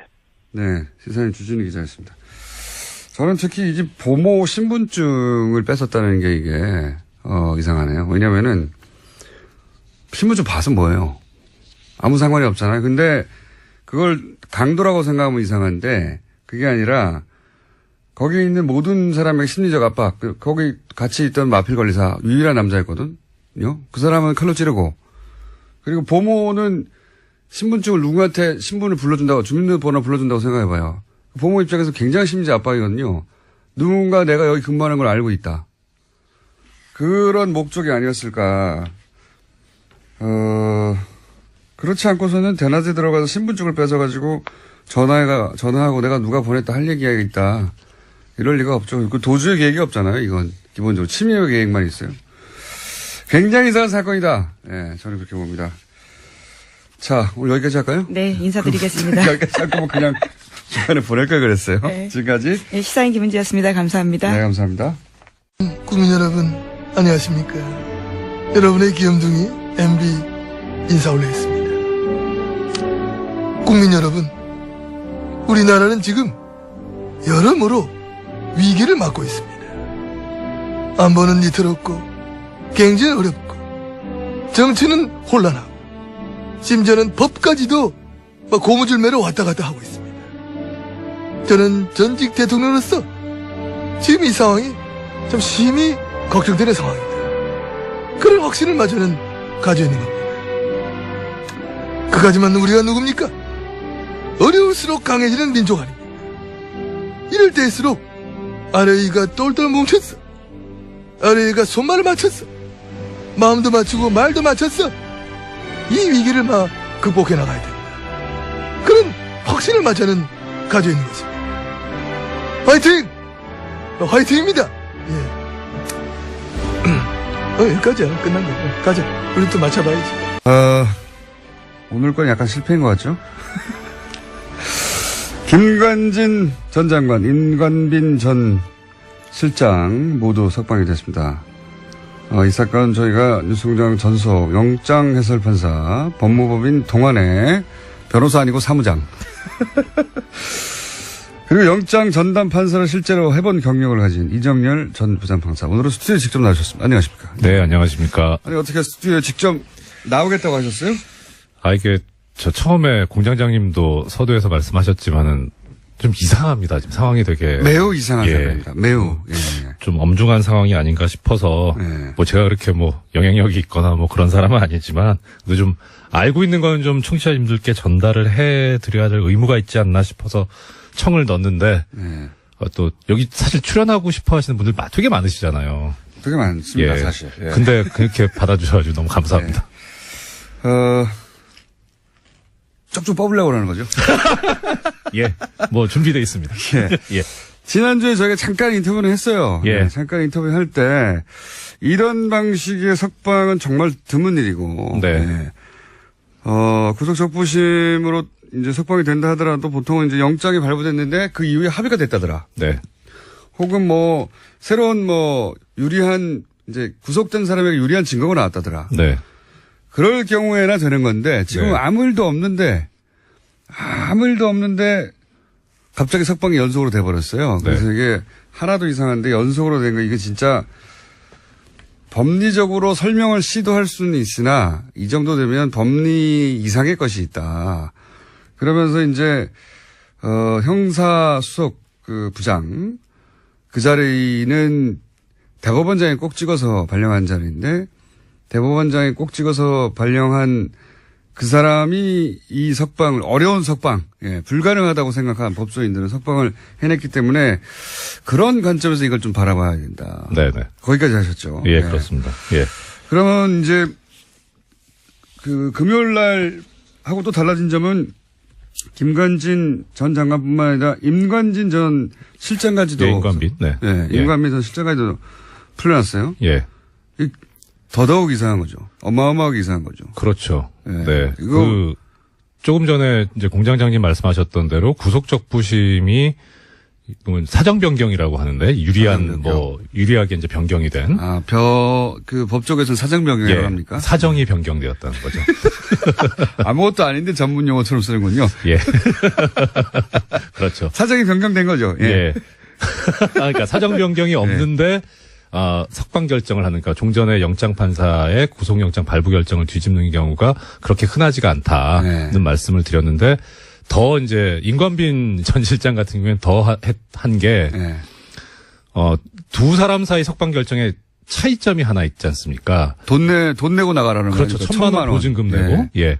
네, 시사인 주준희 기자였습니다. 저는 특히 이 집 보모 신분증을 뺏었다는 게 이게, 이상하네요. 왜냐면은, 신분증 봐서 뭐예요? 아무 상관이 없잖아요. 근데 그걸 강도라고 생각하면 이상한데, 그게 아니라, 거기 있는 모든 사람의 심리적 압박, 거기 같이 있던 마필 관리사, 유일한 남자였거든요. 그 사람은 칼로 찌르고, 그리고 보모는 신분증을 누구한테 신분을 불러준다고, 주민등록번호 불러준다고 생각해봐요. 보모 입장에서 굉장히 심리적 압박이거든요. 누군가 내가 여기 근무하는 걸 알고 있다. 그런 목적이 아니었을까. 그렇지 않고서는 대낮에 들어가서 신분증을 뺏어가지고 전화하고 내가 누가 보냈다 할 얘기가 있다. 이럴 리가 없죠. 그 도주의 계획이 없잖아요. 이건 기본적으로 침해 계획만 있어요. 굉장히 이상한 사건이다. 예, 저는 그렇게 봅니다. 자, 오늘 여기까지 할까요? 네, 인사드리겠습니다. 여기까지 할 거면 그냥 중간에 보낼 걸 그랬어요. 네. 지금까지. 네, 시사인 김은지였습니다. 감사합니다. 네, 감사합니다. 국민 여러분, 안녕하십니까. 여러분의 귀염둥이 MB 인사 올리겠습니다. 국민 여러분, 우리나라는 지금 여러모로 위기를 맞고 있습니다. 안보는 위태롭고 경제는 어렵고 정치는 혼란하고 심지어는 법까지도 고무줄매로 왔다 갔다 하고 있습니다. 저는 전직 대통령으로서 지금 이 상황이 좀 심히 걱정되는 상황입니다. 그런 확신을 마저는 가지고 있는 겁니다. 그까지만 우리가 누굽니까? 어려울수록 강해지는 민족 아닙니까? 이럴 때일수록 아래위가 똘똘 뭉쳤어. 아래위가 손발을 맞췄어. 마음도 맞추고 말도 맞췄어. 이 위기를 극복해 나가야 됩니다. 그런 확신을 마저는 가지고 있는 것입니다. 화이팅! 화이팅입니다. 예. 여기까지야. 끝난 거고. 가자. 우리 또 맞춰봐야지. 오늘 건 약간 실패인 것 같죠? 김관진 전 장관, 임관빈 전 실장 모두 석방이 됐습니다. 이 사건 저희가 뉴스공장 전속 영장 해설판사 법무법인 동안의 변호사 아니고 사무장 그리고 영장 전담 판사를 실제로 해본 경력을 가진 이정열 전 부장판사 오늘은 스튜디오에 직접 나오셨습니다. 안녕하십니까? 네, 안녕하십니까? 아니 어떻게 스튜디오에 직접 나오겠다고 하셨어요? 이게 저 처음에 공장장님도 서두에서 말씀하셨지만은 좀 이상합니다. 지금 상황이 되게 매우 이상한 예. 상황입니다. 매우 좀 엄중한 상황이 아닌가 싶어서 예. 뭐 제가 그렇게 뭐 영향력이 있거나 뭐 그런 사람은 아니지만 근데 좀 알고 있는 건 좀 청취자님들께 전달을 해드려야 될 의무가 있지 않나 싶어서 청을 넣었는데 예. 또 여기 사실 출연하고 싶어 하시는 분들 되게 많으시잖아요. 되게 많습니다. 예. 사실. 예. 근데 그렇게 받아주셔가지고 너무 감사합니다. 쪽좀 뽑으려고 그러는 거죠? 예, 뭐 준비되어 있습니다. 예. 예. 지난주에 저희가 잠깐 인터뷰를 했어요. 예. 네, 잠깐 인터뷰 할 때, 이런 방식의 석방은 정말 드문 일이고, 네. 구속적부심으로 이제 석방이 된다 하더라도 보통은 이제 영장이 발부됐는데 그 이후에 합의가 됐다더라. 네. 혹은 뭐, 새로운 뭐, 유리한, 이제 구속된 사람에게 유리한 증거가 나왔다더라. 네. 그럴 경우에나 되는 건데, 지금 네. 아무 일도 없는데, 갑자기 석방이 연속으로 돼버렸어요. 그래서 네. 이게 하나도 이상한데 연속으로 된 거, 이게 진짜 법리적으로 설명을 시도할 수는 있으나, 이 정도 되면 법리 이상의 것이 있다. 그러면서 이제, 형사수석 부장, 그 자리는 대법원장이 꼭 찍어서 발령한 자리인데, 대법원장이 꼭 찍어서 발령한 그 사람이 이 석방을, 어려운 석방, 불가능하다고 생각한 법조인들은 석방을 해냈기 때문에 그런 관점에서 이걸 좀 바라봐야 된다. 네네. 거기까지 하셨죠. 예, 그렇습니다. 예. 그러면 이제 금요일 날 하고 또 달라진 점은 김관진 전 장관뿐만 아니라 임관진 전 실장까지도. 예, 임관빈. 네. 예, 임관빈 전 실장까지도 풀려났어요. 예. 더더욱 이상한 거죠. 어마어마하게 이상한 거죠. 그렇죠. 예. 네. 이거 조금 전에 이제 공장장님 말씀하셨던 대로 구속적부심이 사정 변경이라고 하는데 유리하게 이제 변경이 된. 법 쪽에서는 사정 변경이라고 합니까? 사정이 변경되었다는 거죠. 아무것도 아닌데 전문 용어처럼 쓰는군요. 예. 그렇죠. 사정이 변경된 거죠. 예. 예. 그러니까 사정 변경이 없는데 석방 결정을 하는, 그러니까 종전의 영장 판사의 구속영장 발부 결정을 뒤집는 경우가 그렇게 흔하지가 않다는 말씀을 드렸는데, 더 이제 임관빈 전 실장 같은 경우에는 더 한 게 두 사람 사이 석방 결정에 차이점이 하나 있지 않습니까? 돈 내고 나가라는 거죠. 그렇죠. 1,000만 원 보증금 내고. 예.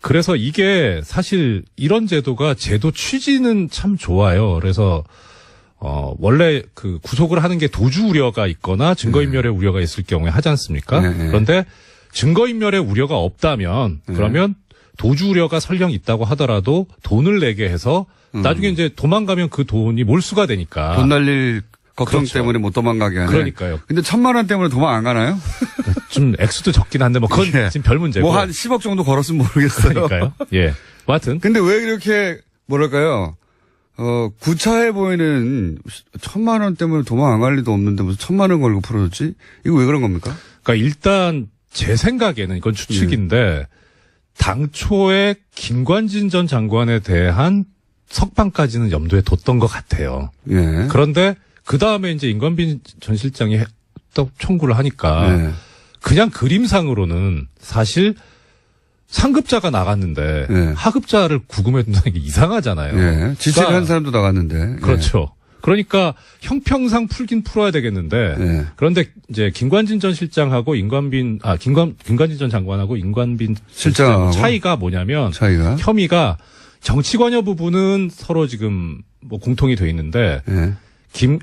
그래서 이게 사실 이런 제도가 제도 취지는 참 좋아요. 그래서 원래 그 구속을 하는 게 도주 우려가 있거나 증거인멸의 우려가 있을 경우에 하지 않습니까? 그런데 증거인멸의 우려가 없다면 그러면 도주 우려가 설령 있다고 하더라도 돈을 내게 해서 나중에 이제 도망가면 그 돈이 몰수가 되니까. 돈 날릴 걱정 그렇죠. 때문에 못 도망가게 하네. 그러니까요. 근데 1,000만 원 때문에 도망 안 가나요? 좀 액수도 적긴 한데 뭐 그건 지금 별 문제고. 뭐 한 10억 정도 걸었으면 모르겠어요. 그러니까요. 예. 뭐 하여튼. 근데 왜 이렇게 뭐랄까요? 구차해 보이는 1,000만 원 때문에 도망 안 갈 리도 없는데 무슨 1,000만 원 걸고 풀어줬지? 이거 왜 그런 겁니까? 그러니까 일단 제 생각에는 이건 추측인데 당초에 김관진 전 장관에 대한 석방까지는 염두에 뒀던 것 같아요. 예. 그런데 그 다음에 이제 임관빈 전 실장이 또 청구를 하니까 그냥 그림상으로는 사실 상급자가 나갔는데 하급자를 구금해 둔다는 게 이상하잖아요. 예. 지체를 한 사람도 나갔는데. 그렇죠. 그러니까 형평상 풀긴 풀어야 되겠는데 그런데 이제 김관진 전 실장하고 김관진 전 장관하고 임관빈 실장 차이가 뭐냐면 혐의가 정치 관여 부분은 서로 지금 뭐 공통이 돼 있는데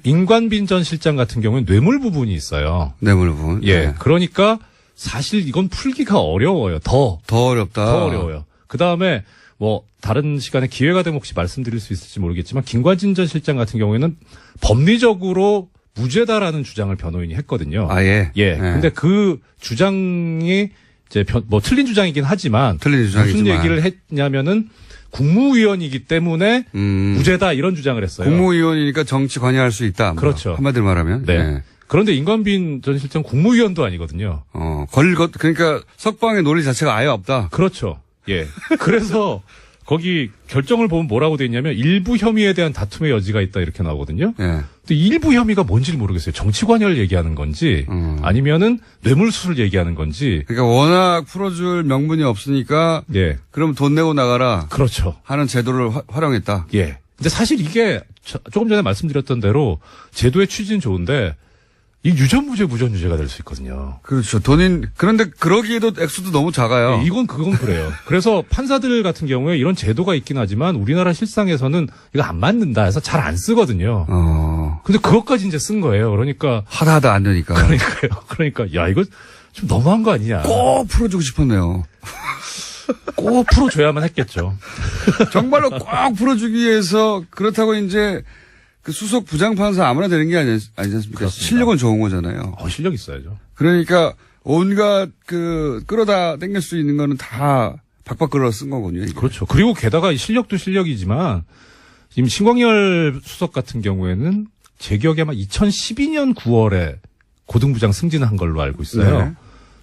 임관빈 전 실장 같은 경우는 뇌물 부분이 있어요. 뇌물 부분. 예. 그러니까 사실 이건 풀기가 어려워요. 더 어렵다. 더 어려워요. 그 다음에 뭐 다른 시간에 기회가 되면 혹시 말씀드릴 수 있을지 모르겠지만 김관진 전 실장 같은 경우에는 법리적으로 무죄다라는 주장을 변호인이 했거든요. 예. 근데 그 주장이 이제 뭐 틀린 주장이긴 하지만 무슨 얘기를 했냐면은 국무위원이기 때문에 무죄다 이런 주장을 했어요. 국무위원이니까 정치 관여할 수 있다. 뭐. 그렇죠. 한마디로 말하면. 네. 그런데 임관빈 전 실장 국무위원도 아니거든요. 그러니까 석방의 논리 자체가 아예 없다. 그렇죠. 예. 그래서 거기 결정을 보면 뭐라고 돼 있냐면 일부 혐의에 대한 다툼의 여지가 있다 이렇게 나오거든요. 근데 일부 혐의가 뭔지를 모르겠어요. 정치 관여를 얘기하는 건지 아니면은 뇌물수수를 얘기하는 건지. 그러니까 워낙 풀어줄 명분이 없으니까 그럼 돈 내고 나가라. 그렇죠. 하는 제도를 활용했다. 예. 근데 사실 이게 조금 전에 말씀드렸던 대로 제도의 취지는 좋은데 이 유전무죄 무전유죄가 될 수 있거든요. 그렇죠. 그런데 그러기에도 액수도 너무 작아요. 네, 그건 그래요. 그래서 판사들 같은 경우에 이런 제도가 있긴 하지만 우리나라 실상에서는 이거 안 맞는다 해서 잘 안 쓰거든요. 근데 그것까지 이제 쓴 거예요. 그러니까. 하다 안 되니까. 그러니까요. 그러니까, 야, 이거 좀 너무한 거 아니냐. 꼭 풀어주고 싶었네요. 꼭 풀어줘야만 했겠죠. 정말로 꼭 풀어주기 위해서 그렇다고 이제 그 수석 부장판사 아무나 되는 게 아니지 않습니까? 그렇습니다. 실력은 좋은 거잖아요. 실력 있어야죠. 그러니까 온갖 끌어다 땡길 수 있는 거는 다 박박 끌어 쓴 거군요. 이게. 그렇죠. 그리고 게다가 실력도 실력이지만 지금 신광열 수석 같은 경우에는 제 기억에 아마 2012년 9월에 고등부장 승진한 걸로 알고 있어요.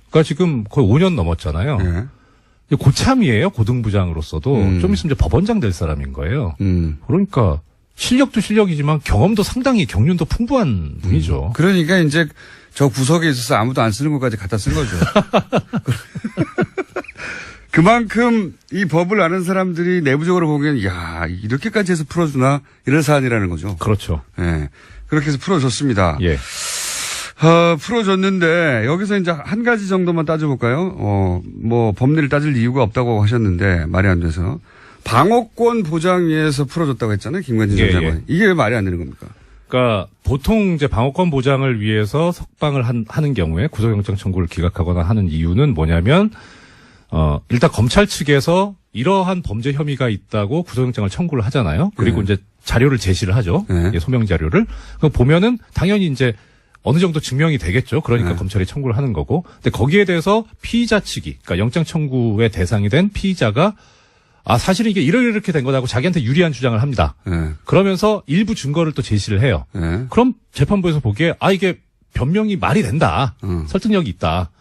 그러니까 지금 거의 5년 넘었잖아요. 고참이에요. 고등부장으로서도 좀 있으면 이제 법원장 될 사람인 거예요. 그러니까 실력도 실력이지만 경험도 상당히 경륜도 풍부한 분이죠. 그러니까 이제 저 구석에 있어서 아무도 안 쓰는 것까지 갖다 쓴 거죠. 그만큼 이 법을 아는 사람들이 내부적으로 보기엔 야 이렇게까지 해서 풀어주나 이런 사안이라는 거죠. 그렇죠. 예. 그렇게 해서 풀어줬습니다. 예. 풀어줬는데 여기서 이제 한 가지 정도만 따져볼까요? 뭐 법리를 따질 이유가 없다고 하셨는데 말이 안 돼서. 방어권 보장 위해서 풀어줬다고 했잖아요. 김관진 전 장관이. 이게 왜 말이 안 되는 겁니까? 그러니까 보통 이제 방어권 보장을 위해서 석방을 하는 경우에 구속영장 청구를 기각하거나 하는 이유는 뭐냐면 일단 검찰 측에서 이러한 범죄 혐의가 있다고 구속영장을 청구를 하잖아요. 그리고 이제 자료를 제시를 하죠. 소명 자료를. 그럼 보면은 당연히 이제 어느 정도 증명이 되겠죠. 그러니까 검찰이 청구를 하는 거고. 근데 거기에 대해서 피의자 측이, 그러니까 영장 청구의 대상이 된 피의자가 사실은 이게 이렇게 된 거다고 자기한테 유리한 주장을 합니다. 그러면서 일부 증거를 또 제시를 해요. 그럼 재판부에서 보기에 이게 변명이 말이 된다. 설득력이 있다.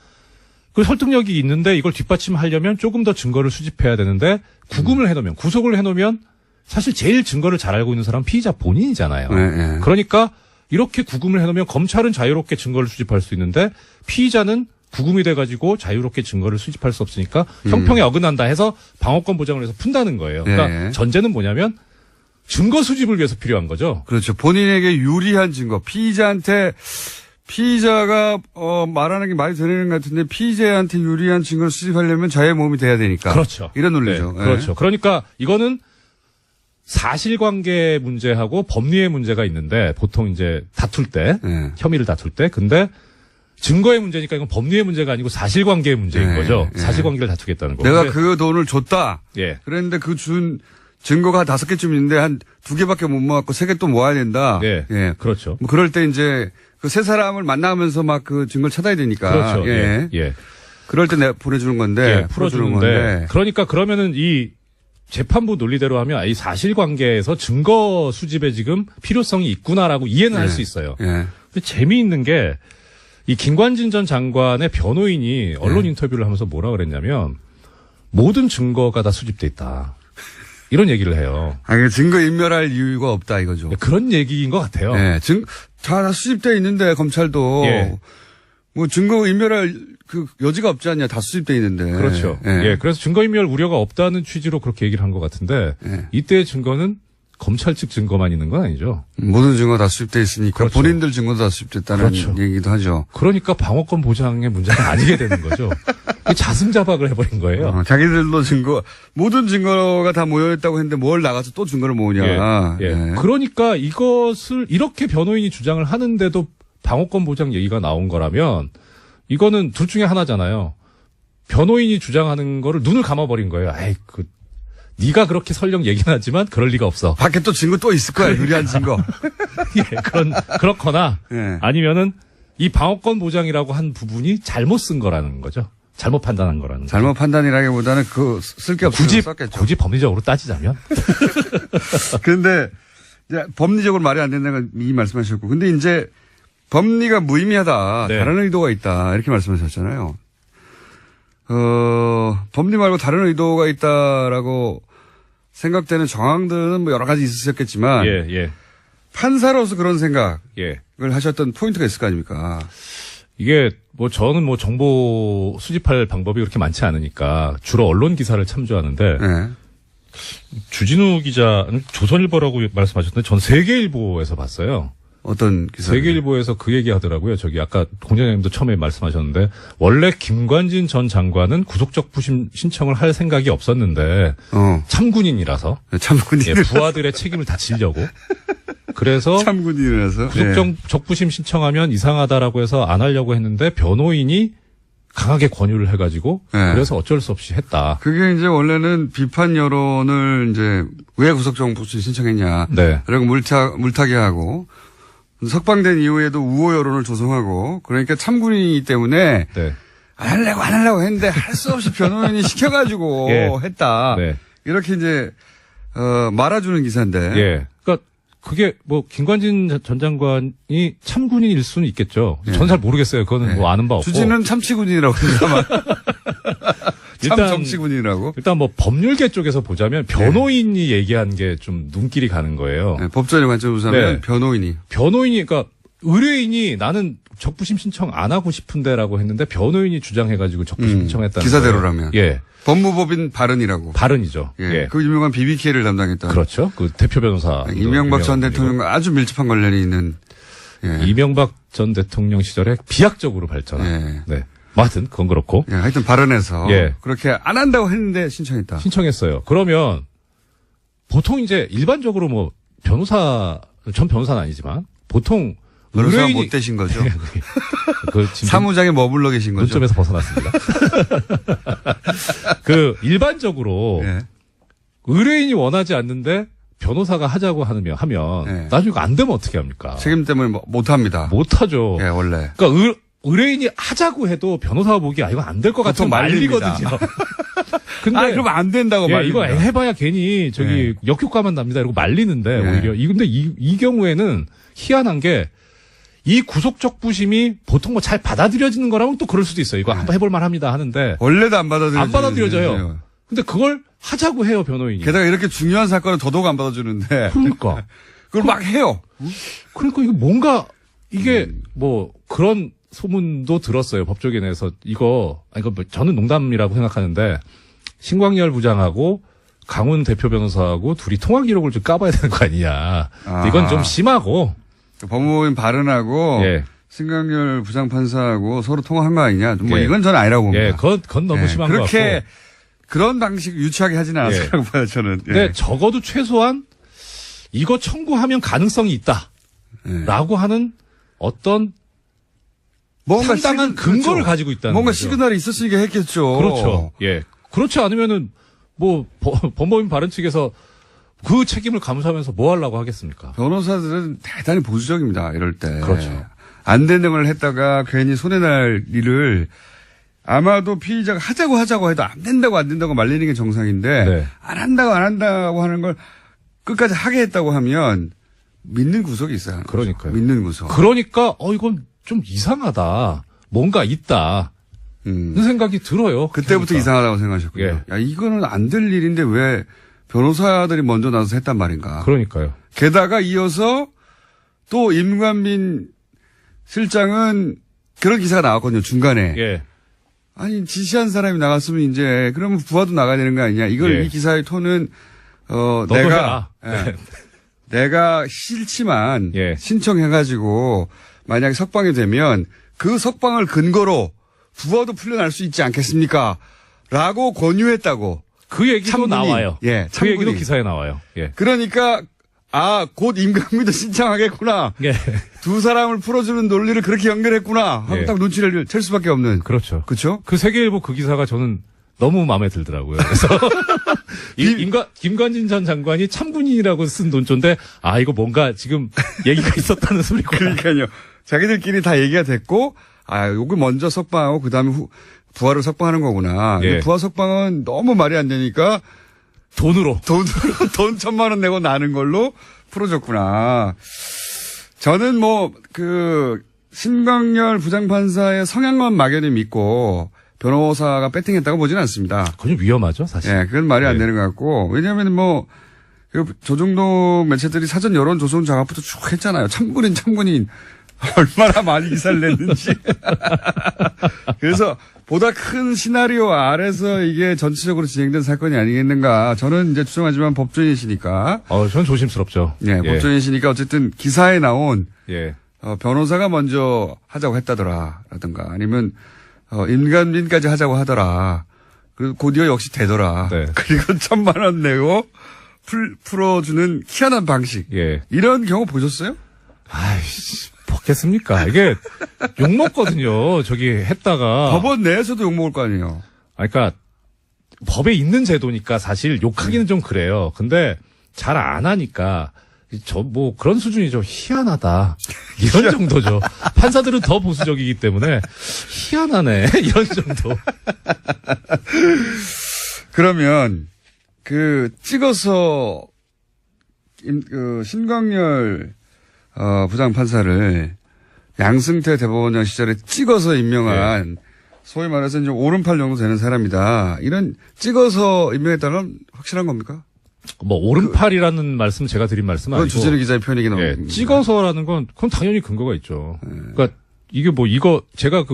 그 설득력이 있는데 이걸 뒷받침하려면 조금 더 증거를 수집해야 되는데 구속을 해놓으면 사실 제일 증거를 잘 알고 있는 사람은 피의자 본인이잖아요. 네. 그러니까 이렇게 구금을 해놓으면 검찰은 자유롭게 증거를 수집할 수 있는데 피의자는 구금이 돼가지고 자유롭게 증거를 수집할 수 없으니까 형평에 어긋난다 해서 방어권 보장을 해서 푼다는 거예요. 그러니까 네. 전제는 뭐냐면 증거 수집을 위해서 필요한 거죠. 그렇죠. 본인에게 유리한 증거. 피의자가 말하는 게 말이 되는 것 같은데 피의자한테 유리한 증거를 수집하려면 자의 몸이 돼야 되니까. 그렇죠. 이런 논리죠. 네, 그렇죠. 그러니까 이거는 사실관계 문제하고 법리의 문제가 있는데 보통 이제 다툴 때 네. 혐의를 다툴 때 근데 증거의 문제니까 이건 법리의 문제가 아니고 사실관계의 문제인 네, 거죠. 네. 사실관계를 다투겠다는 거. 내가 근데 그 돈을 줬다. 예. 그랬는데 그 준 증거가 5개쯤 있는데 한 2개밖에 못 모았고 3개 또 모아야 된다. 네. 예. 그렇죠. 뭐 그럴 때 이제 그 세 사람을 만나면서 막 그 증거를 찾아야 되니까. 그렇죠. 예. 예. 그럴 때 내가 보내주는 건데. 예, 풀어주는데. 그러니까 그러면은 이 재판부 논리대로 하면 이 사실관계에서 증거 수집에 지금 필요성이 있구나라고 이해는 할 수 있어요. 예. 근데 재미있는 게 이 김관진 전 장관의 변호인이 언론 인터뷰를 하면서 뭐라 그랬냐면 모든 증거가 다 수집돼 있다. 이런 얘기를 해요. 아니, 증거 인멸할 이유가 없다 이거죠. 그런 얘기인 것 같아요. 예. 다 수집돼 있는데 검찰도. 예. 뭐 증거 인멸할 그 여지가 없지 않냐. 다 수집돼 있는데. 그렇죠. 예. 그래서 증거인멸 우려가 없다는 취지로 그렇게 얘기를 한 것 같은데 예. 이때의 증거는 검찰 측 증거만 있는 건 아니죠. 모든 증거 다 수집돼 있으니까 그렇죠. 본인들 증거도 다 수집됐다는 그렇죠. 얘기도 하죠. 그러니까 방어권 보장의 문제가 아니게 되는 거죠. 자승자박을 해버린 거예요. 자기들도 모든 증거가 다 모여있다고 했는데 뭘 나가서 또 증거를 모으냐. 예. 그러니까 이것을 이렇게 변호인이 주장을 하는데도 방어권 보장 얘기가 나온 거라면 이거는 둘 중에 하나잖아요. 변호인이 주장하는 거를 눈을 감아버린 거예요. 아이, 네가 그렇게 설령 얘기는 하지만 그럴 리가 없어. 밖에 또 증거 또 있을 거야. 유리한 증거. 예, 그렇거나 예. 아니면은 이 방어권 보장이라고 한 부분이 잘못 쓴 거라는 거죠. 잘못 판단한 거라는 거죠. 잘못 판단이라기보다는 쓸 게 없어서 썼겠죠. 굳이 법리적으로 따지자면. 그런데 이제 법리적으로 말이 안 된다는 건 이미 말씀하셨고. 근데 이제 법리가 무의미하다. 네. 다른 의도가 있다. 이렇게 말씀하셨잖아요. 법리 말고 다른 의도가 있다라고 생각되는 정황들은 뭐 여러 가지 있으셨겠지만. 예. 판사로서 그런 생각을 예. 하셨던 포인트가 있을 거 아닙니까? 이게 저는 정보 수집할 방법이 그렇게 많지 않으니까 주로 언론 기사를 참조하는데 네. 주진우 기자 조선일보라고 말씀하셨는데 전 세계일보에서 봤어요. 어떤 기사? 세계일보에서 그 얘기 하더라고요. 저기 아까 공장장님도 처음에 말씀하셨는데 원래 김관진 전 장관은 구속적 부심 신청을 할 생각이 없었는데 참군인이라서 참군인. 예, 부하들의 책임을 다 지려고 그래서 참군인이라서 구속적 부심 신청하면 이상하다라고 해서 안 하려고 했는데 변호인이 강하게 권유를 해가지고 그래서 어쩔 수 없이 했다. 그게 이제 원래는 비판 여론을 이제 왜 구속적 부심 신청했냐. 네. 그리고 물타기 하고 석방된 이후에도 우호 여론을 조성하고 그러니까 참군인이기 때문에 네. 안 하려고 했는데 할 수 없이 변호인이 시켜가지고 예. 했다. 네. 이렇게 이제 말아주는 기사인데. 예. 그러니까 그게 김관진 전 장관이 참군인일 수는 있겠죠. 예. 전 잘 모르겠어요. 그거는 아는 바 없고. 주진은 참치군인이라고 합니다만. 참 일단 정치군이라고. 일단 법률계 쪽에서 보자면 변호인이 얘기한 게 좀 눈길이 가는 거예요. 네, 법전의 관점에서 보자면 네. 변호인이. 그러니까 의뢰인이 나는 적부심 신청 안 하고 싶은데라고 했는데 변호인이 주장해가지고 적부심 신청했다는 기사대로라면. 거예요. 예. 법무법인 발언이라고. 발언이죠. 예. 그 유명한 BBK를 담당했던. 그렇죠. 그 대표 변호사. 이명박 전 대통령과 아주 밀접한 관련이 있는. 예. 이명박 전 대통령 시절에 비약적으로 발전한. 예. 네. 뭐 하여튼 그건 그렇고. 예, 하여튼 발언해서. 예. 그렇게 안 한다고 했는데 신청했다. 신청했어요. 그러면 보통 이제 일반적으로 전 변호사는 아니지만 보통 변호사가 못 되신 거죠. 사무장에 머물러 계신 거죠. 논점에서 벗어났습니다. 일반적으로 예. 의뢰인이 원하지 않는데 변호사가 하자고 하면 예. 나중에 안 되면 어떻게 합니까? 책임 때문에 못 합니다. 못 하죠. 예, 원래. 그러니까 의뢰인이 하자고 해도 변호사가 보기에 이거 안 될 것 같으면 말리거든요. 근데 그럼 안 된다고 이거 말립니다. 해봐야 괜히 역효과만 납니다. 이러고 말리는데 오히려 근데 이 경우에는 희한한 게 이 구속적 부심이 보통 잘 받아들여지는 거라면 또 그럴 수도 있어요. 이거 한번 해볼 만합니다 하는데 원래도 안 받아들여져요. 안 받아들여져요. 근데 그걸 하자고 해요, 변호인이. 게다가 이렇게 중요한 사건은 더더욱 안 받아주는데. 그러니까. 그걸 막 해요. 그러니까 이거 뭔가 이게 뭐 그런 소문도 들었어요. 법조계내에서 이거 뭐 저는 농담이라고 생각하는데 신광열 부장하고 강훈 대표 변호사하고 둘이 통화 기록을 좀 까봐야 되는 거 아니냐. 아. 이건 좀 심하고. 법무법인 발언하고 예. 신광열 부장판사하고 서로 통화한 거 아니냐. 뭐 예. 이건 저는 아니라고 봅니다. 예, 그건 너무 예, 심한 것 같고. 그렇게 그런 방식 유치하게 하지는 않았을 예. 거라고 봐요, 저는. 예. 근데 적어도 최소한 이거 청구하면 가능성이 있다. 예. 라고 하는 어떤 뭔가 상당한 그렇죠. 근거를 가지고 있다는 뭔가 거죠. 시그널이 있었으니까 했겠죠. 그렇죠. 예. 그렇지 않으면은 뭐 법무법인 발언 측에서 그 책임을 감수하면서 뭐 하려고 하겠습니까? 변호사들은 대단히 보수적입니다. 이럴 때. 그렇죠. 안 되는 걸 했다가 괜히 손해날 일을 아마도 피의자가 하자고 해도 안 된다고 말리는 게 정상인데 네. 안 한다고 하는 걸 끝까지 하게 했다고 하면 믿는 구석이 있어요. 그러니까요. 믿는 구석. 그러니까 이건 좀 이상하다. 뭔가 있다. 는 생각이 들어요. 그때부터 그러니까. 이상하다고 생각하셨군요. 예. 야, 이거는 안 될 일인데 왜 변호사들이 먼저 나서서 했단 말인가. 그러니까요. 게다가 이어서 또 임관민 실장은 그런 기사가 나왔거든요. 중간에. 예. 아니 지시한 사람이 나갔으면 이제 그러면 부하도 나가야 되는 거 아니냐. 이걸 예. 이 기사의 톤은 너도 내가 해라. 예. 내가 싫지만 예. 신청해가지고 만약에 석방이 되면 그 석방을 근거로 부하도 풀려날 수 있지 않겠습니까? 라고 권유했다고. 그 얘기도 참군이. 나와요. 예, 그 참군이. 얘기도 기사에 나와요. 예. 그러니까 곧 임금미도 신청하겠구나. 예. 두 사람을 풀어주는 논리를 그렇게 연결했구나 하고 예. 딱 눈치를 챌 수밖에 없는. 그렇죠. 그렇죠? 그 세계일보 그 기사가 저는 너무 마음에 들더라고요. 그래서 김관진 전 장관이 참군인이라고 쓴 논조인데 이거 뭔가 지금 얘기가 있었다는 소리구나. 그러니까요. 자기들끼리 다 얘기가 됐고 요거 먼저 석방하고 그다음에 부하를 석방하는 거구나. 예. 부하 석방은 너무 말이 안 되니까 돈으로. 돈 1,000만 원 내고 나는 걸로 풀어줬구나. 저는 신광열 부장판사의 성향만 막연히 믿고 변호사가 배팅했다고 보지는 않습니다. 그건 위험하죠, 사실. 예, 그건 말이 안 예. 되는 것 같고. 왜냐하면 조중동 매체들이 사전 여론 조성 작업부터 쭉 했잖아요. 참군인. 얼마나 많이 기사를 냈는지. 그래서 보다 큰 시나리오 아래서 이게 전체적으로 진행된 사건이 아니겠는가. 저는 이제 추정하지만 법조인이시니까. 전 조심스럽죠. 예, 법조인이시니까 어쨌든 기사에 나온 예. 변호사가 먼저 하자고 했다더라라든가 아니면 임관민까지 하자고 하더라. 그리고 곧이어 역시 되더라. 네. 그리고 1,000만 원 내고 풀어주는 희한한 방식. 예. 이런 경우 보셨어요? 아이씨, 먹겠습니까? 이게 욕먹거든요. 저기 했다가. 법원 내에서도 욕먹을 거 아니에요. 그러니까 법에 있는 제도니까 사실 욕하기는 좀 그래요. 근데 잘 안 하니까 그런 수준이죠. 희한하다. 이런 정도죠. 판사들은 더 보수적이기 때문에 희한하네. 이런 정도. 그러면 찍어서 신광열 부장판사를 양승태 대법원장 시절에 찍어서 임명한 소위 말해서 이제 오른팔 정도 되는 사람이다. 이런 찍어서 임명했다는 건 확실한 겁니까? 오른팔이라는 말씀 제가 드린 말씀은 그건 아니고. 주진우 기자의 표현이긴 합니다. 찍어서라는 건 그건 당연히 근거가 있죠. 그러니까 이게 제가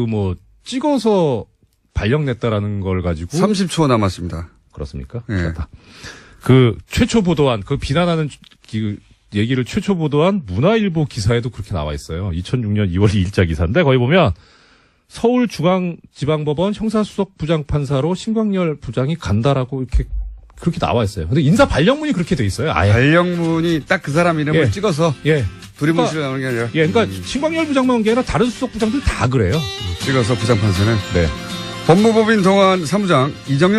찍어서 발령냈다라는 걸 가지고 30초 남았습니다. 그렇습니까? 예. 그렇다. 최초 보도한 비난하는 얘기를 최초 보도한 문화일보 기사에도 그렇게 나와 있어요. 2006년 2월 2일자 기사인데 거기 보면 서울중앙지방법원 형사수석 부장판사로 신광열 부장이 간다라고 그렇게 나와 있어요. 근데 인사 발령문이 그렇게 돼 있어요. 아예. 발령문이 딱 그 사람 이름을 예. 찍어서 예. 두리뭉실로 나오는 게 아니라 그러니까 신광열 부장만 게 아니라 다른 수석 부장들 다 그래요. 찍어서 부장판사는 네. 법무법인 동안 사무장 이정일